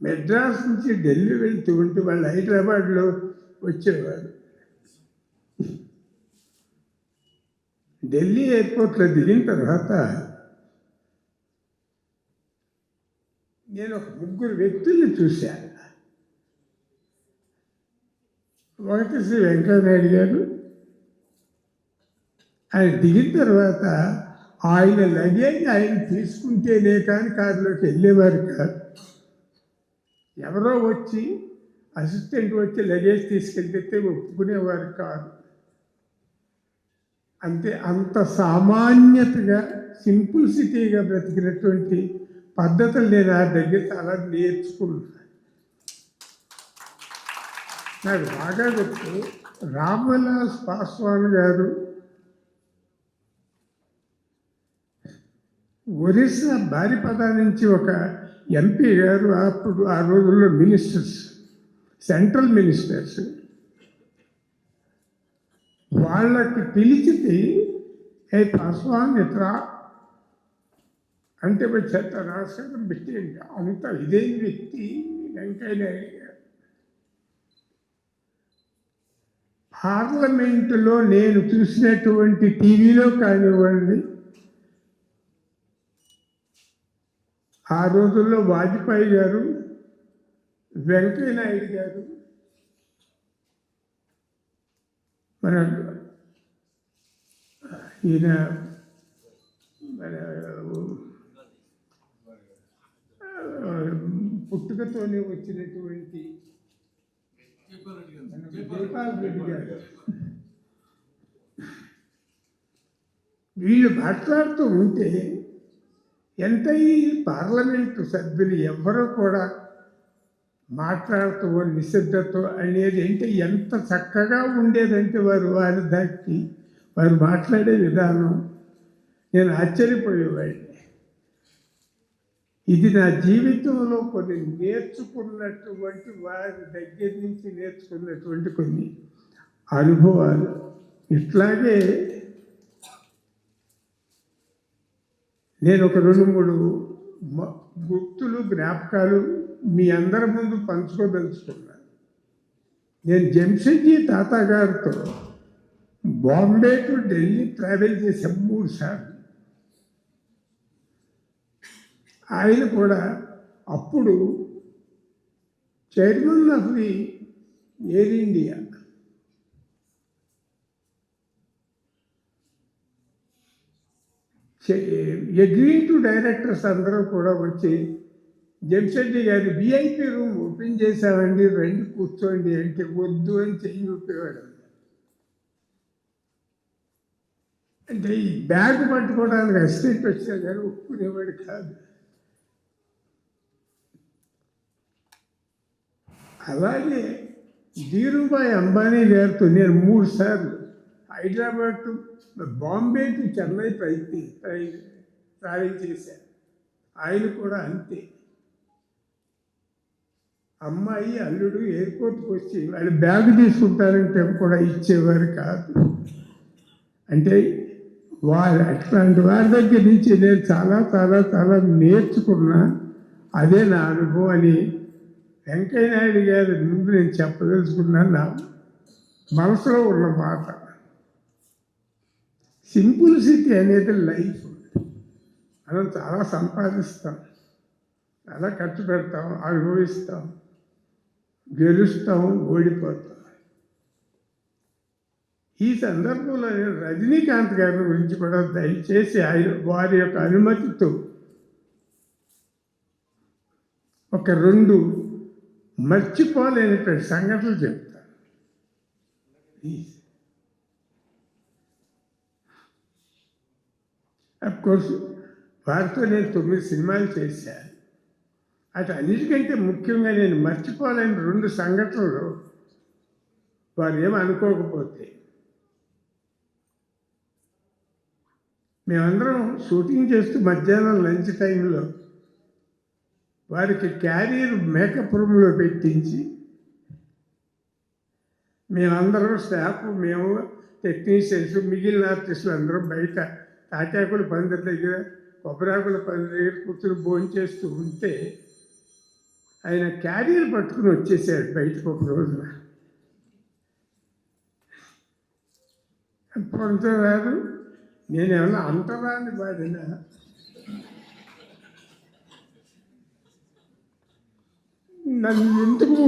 మెడ్రాస్ నుంచి ఢిల్లీ వెళ్తూ ఉంటే వాళ్ళు హైదరాబాద్లో వచ్చేవారు. ఢిల్లీ ఎయిర్పోర్ట్లో దిగిన తర్వాత నేను ఒక 3 వ్యక్తుల్ని చూశాను. ఒకటి శ్రీ వెంకయ్యనాయుడు గారు. ఆయన దిగిన తర్వాత ఆయన లగేజ్ ఆయన తీసుకుంటేనే కానీ కారులోకి వెళ్ళేవారు కాదు. ఎవరో వచ్చి అసిస్టెంట్ వచ్చి లగేజ్ తీసుకెళ్తే ఒప్పుకునేవారు కాదు. అంతే, అంత సామాన్యతగా సింపుల్సిటీగా బ్రతికినటువంటి పద్ధతులు నేను ఆ దగ్గర చాలా నేర్చుకున్నాను. నాకు బాగా గుర్తు, రామ్విలాస్ పాస్వాన్ గారు ఒరిస్సా బారిపద నుంచి ఒక ఎంపీ గారు, అప్పుడు ఆ రోజుల్లో మినిస్టర్స్, సెంట్రల్ మినిస్టర్స్, వాళ్ళకి పిలిచితే ఏ పాస్వాన్ ఇట్రా అంటే చెత్త నమస్కారం పెట్టి అంత ఇదే వ్యక్తి వెంకయ్యనాయుడు గారు. పార్లమెంటులో నేను చూసినటువంటి టీవీలో కానివ్వండి, ఆ రోజుల్లో వాజ్పేయి గారు, వెంకయ్యనాయుడు గారు, మన ఈయన మన పుట్టుకతోనే వచ్చినటువంటి జైపాల్ రెడ్డి గారు, వీళ్ళు మాట్లాడుతూ ఉంటే ఎంత ఈ పార్లమెంటు సభ్యులు ఎవ్వరూ కూడా మాట్లాడుతూ నిశ్శబ్దతో అనేది అంటే ఎంత చక్కగా ఉండేదంటే వారి దానికి వారు మాట్లాడే విధానం నేను ఆశ్చర్యపోయేవాడిని. ఇది నా జీవితంలో కొన్ని నేర్చుకున్నటువంటి, వారి దగ్గర నుంచి నేర్చుకున్నటువంటి కొన్ని అనుభవాలు. ఇట్లాగే నేను ఒక 2-3 గుర్తులు, జ్ఞాపకాలు మీ అందరి ముందు పంచుకోదలుచుకున్నాను. నేను జంషెడ్జీ తాత గారితో బాంబే టు ఢిల్లీ ట్రావెల్ చేసే 3 సార్లు. ఆయన కూడా అప్పుడు chairman of the air India. Executive directors అందరూ కూడా వచ్చి జంషెడ్జీ గారి విఐపి రూమ్ ఓపెన్ చేశామండి, రండి కూర్చోండి అంటే వద్దు అని చెయ్యి ఊపేవాడు. అంటే ఈ బ్యాగ్ పట్టుకోవడానికి అసిస్టెంట్ వచ్చా కానీ ఒప్పుకునేవాడు కాదు. అలాగే ధీరుభాయ్ అంబానీ గారితో నేను 3 సార్లు Hyderabad to Bombay to Chennai travel చేశాను. ఆయన కూడా అంతే. అమ్మాయి అల్లుడు ఎయిర్పోర్ట్కి వచ్చి వాళ్ళు బ్యాగ్ తీసుకుంటారంటే కూడా ఇచ్చేవారు కాదు. అంటే అట్లాంటి వారి దగ్గర నుంచి నేను చాలా చాలా చాలా నేర్చుకున్నా. అదే నా అనుభవం అని వెంకయ్యనాయుడు గారి ముందు నేను చెప్పదలుచుకున్నాను. నా మనసులో ఉన్న మాట, సింపుల్సిటీ అనేది లైఫ్. మనం చాలా సంపాదిస్తాం, చాలా ఖర్చు పెడతాం, అనుభవిస్తాం, గెలుస్తాం, ఓడిపోతాం. ఈ సందర్భంలో నేను రజనీకాంత్ గారి గురించి కూడా దయచేసి వారి యొక్క అనుమతితో ఒక 2 మర్చిపోలేనటువంటి సంఘటనలు చెప్తాను. అఫ్కోర్స్ వారితో నేను 9 సినిమాలు చేశాను. అటు అన్నిటికంటే ముఖ్యంగా నేను మర్చిపోలేని 2 సంఘటనలు, వారు ఏమనుకోకపోతే, మేమందరం షూటింగ్ చేస్తూ మధ్యాహ్నం లంచ్ టైంలో వారికి క్యారియర్ మేకప్ రూమ్లో పెట్టించి మేమందరం స్టాఫ్, మేము టెక్నీషియన్స్, మిగిలిన ఆర్టిస్టులు అందరం బయట తాటాకుల పందిరి దగ్గర, కొబ్బరాకుల పందిరి దగ్గర కూర్చుని భోజనం చేస్తూ ఉంటే ఆయన క్యారియర్ పట్టుకుని వచ్చేసాడు బయటకు ఒక రోజున. పొందరారు, నేనేమన్నా అంటరాని వాడినా? నన్ను ఎందుకు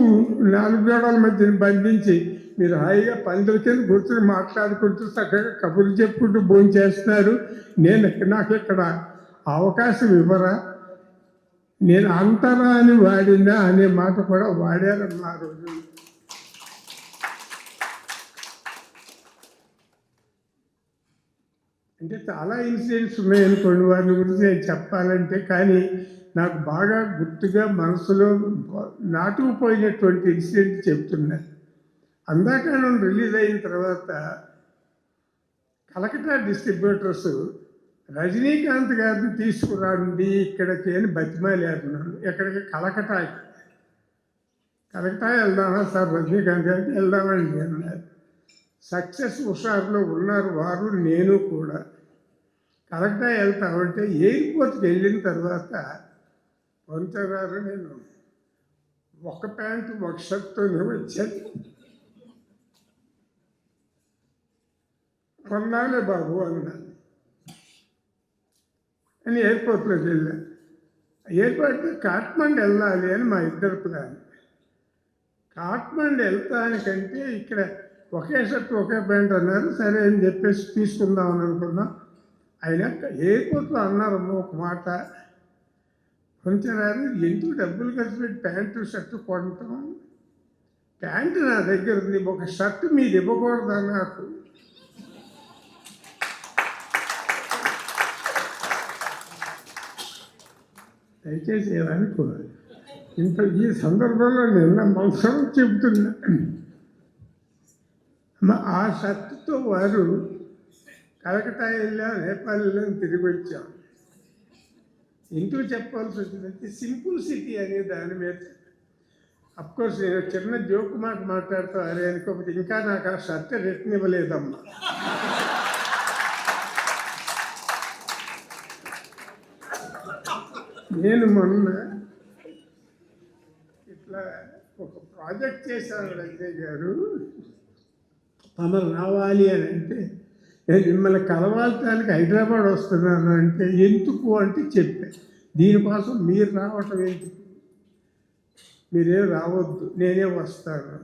4 గోడల మధ్యన బంధించి మీరు హాయిగా పందుల కింద కూర్చొని మాట్లాడుకుంటూ చక్కగా కబుర్లు చెప్పుకుంటూ భోజనం చేస్తున్నారు, నాకు ఇక్కడ అవకాశం ఇవ్వరా? నేను అంటరాని వాడినా అనే మాట కూడా వాడారన్న ఆ రోజు. అంటే చాలా ఇన్సిడెంట్స్ ఉన్నాయనుకోండి వారి గురించి నేను చెప్పాలంటే, కానీ నాకు బాగా గుర్తుగా మనసులో నాటుకుపోయినటువంటి ఇన్సిడెంట్ చెప్తున్నా. అందాకాలం రిలీజ్ అయిన తర్వాత కలకత్తా డిస్ట్రిబ్యూటర్స్ రజనీకాంత్ గారిని తీసుకురండి ఇక్కడికి అని బతిమాలారు నన్ను. ఎక్కడికి? కలకత్తాకి వెళ్దామా సార్, రజనీకాంత్ గారికి వెళ్దామండి అన్నారు. సక్సెస్ హుషారులో ఉన్నారు వారు, నేను కూడా. కలకత్తా వెళ్తామంటే ఎయిర్పోర్ట్కి వెళ్ళిన తర్వాత పొంతగారు నేను ఒక ప్యాంటు ఒక షర్ట్తోనే వచ్చాను. కొన్నాళ్ళే బాబు అన్నాను అని ఎయిర్పోర్ట్లోకి వెళ్ళాను. ఎయిర్పోర్ట్ కాట్మండ్ వెళ్ళాలి అని మా ఇద్దరు ప్లాన్. కాట్మండ్ వెళ్తానికంటే ఇక్కడ ఒకే షర్ట్ ఒకే ప్యాంట్ అన్నారు. సరే అని చెప్పేసి తీసుకుందామని అనుకున్నాం. ఆయన ఎయిర్పోర్ట్లో అన్నారు ఒక మాట, కొంచెం ఎందుకు డబ్బులు ఖర్చు పెట్టి ప్యాంటు షర్టు కొనటం? ప్యాంటు నా దగ్గర ఉంది, ఒక షర్ట్ మీరు ఇవ్వకూడదా నాకు? దయచేసి ఏమనుకోవాలి. ఈ సందర్భంలో నిన్న మనసులో చెబుతున్నా. ఆ షర్టుతో వారు కలకత్తా వెళ్ళాం, నేపాల్ వెళ్ళాం, తిరిగి వచ్చాం. ఎందుకు చెప్పాల్సి వచ్చిందంటే సింపుల్ సిటీ అనే దాని మీద. అఫ్కోర్స్ నేను చిన్న జోక్ మాట మాట్లాడుతూ అరే అనుకోకపోతే ఇంకా నాకు ఆ షర్ట్ రిటర్న్ ఇవ్వలేదమ్మా. నేను మొన్న ఇట్లా ఒక ప్రాజెక్ట్ చేశాను రజనీ గారు, తమరు రావాలి అని అంటే, నేను మిమ్మల్ని కలవాలటానికి హైదరాబాద్ వస్తున్నాను అంటే, ఎందుకు అంటే చెప్పాను, దీనికోసం మీరు రావటం ఎందుకు, మీరేం రావద్దు, నేనే వస్తాను.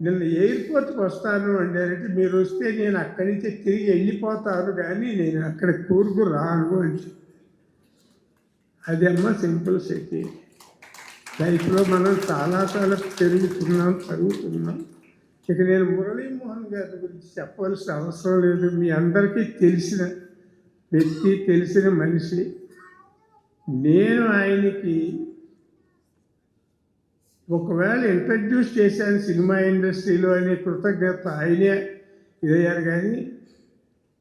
నిన్న ఎయిర్పోర్ట్కి వస్తాను అంటే మీరు వస్తే నేను అక్కడి నుంచి తిరిగి వెళ్ళిపోతాను, కానీ నేను అక్కడ కూరుకు రాను అని. అది అమ్మ సింపుల్ సిటీ. లైఫ్లో మనం చాలా పెరుగుతున్నాం, చదువుతున్నాం. ఇక నేను మురళీమోహన్ గారి గురించి చెప్పవలసిన అవసరం లేదు. మీ అందరికీ తెలిసిన వ్యక్తి, తెలిసిన మనిషి. నేను ఆయనకి ఒకవేళ ఇంట్రడ్యూస్ చేశాను సినిమా ఇండస్ట్రీలో అనే కృతజ్ఞత ఆయనే ఇదయ్యారు. కానీ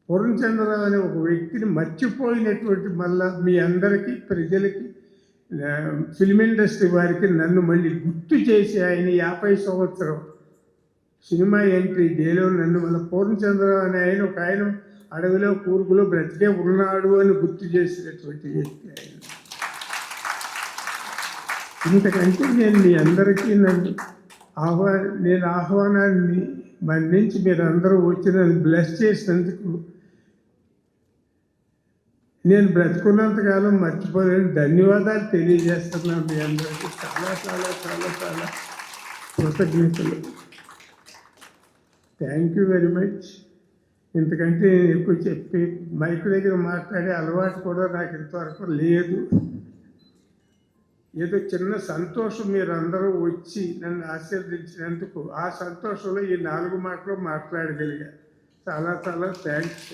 పూర్ణచంద్రరావు అనే ఒక వ్యక్తిని మర్చిపోయినటువంటి మళ్ళా మీ అందరికీ, ప్రజలకి, ఫిల్మ్ ఇండస్ట్రీ వారికి నన్ను మళ్ళీ గుర్తు చేసి ఆయన 50 సంవత్సరం సినిమా ఎంట్రీ డేలో నన్ను మళ్ళీ పూర్ణచంద్రరావు అనే ఒక ఆయన అడవిలో కూర్గులో బ్రతికే ఉన్నాడు అని గుర్తు చేసినటువంటి వ్యక్తి ఆయన. ఇంతకంటే నేను మీ అందరికీ నేను ఆహ్వానాన్ని మన్నించి మీరు అందరూ వచ్చి నన్ను బ్లెస్ చేసినందుకు నేను బ్రతుకున్నంతకాలం మర్చిపోలేని ధన్యవాదాలు తెలియజేస్తున్నాను మీ అందరికీ. చాలా చాలా చాలా చాలా కృతజ్ఞతలు. Thank you very much. ఇంతకంటే నేను ఎక్కువ చెప్పి మైక్ దగ్గర మాట్లాడే అలవాటు కూడా నాకు ఇంతవరకు లేదు. ఏదో చిన్న సంతోషం మీరు అందరూ వచ్చి నన్ను ఆశీర్వదించినందుకు, ఆ సంతోషంలో ఈ 4 మాటలు మాట్లాడగలిగా. చాలా చాలా థ్యాంక్స్.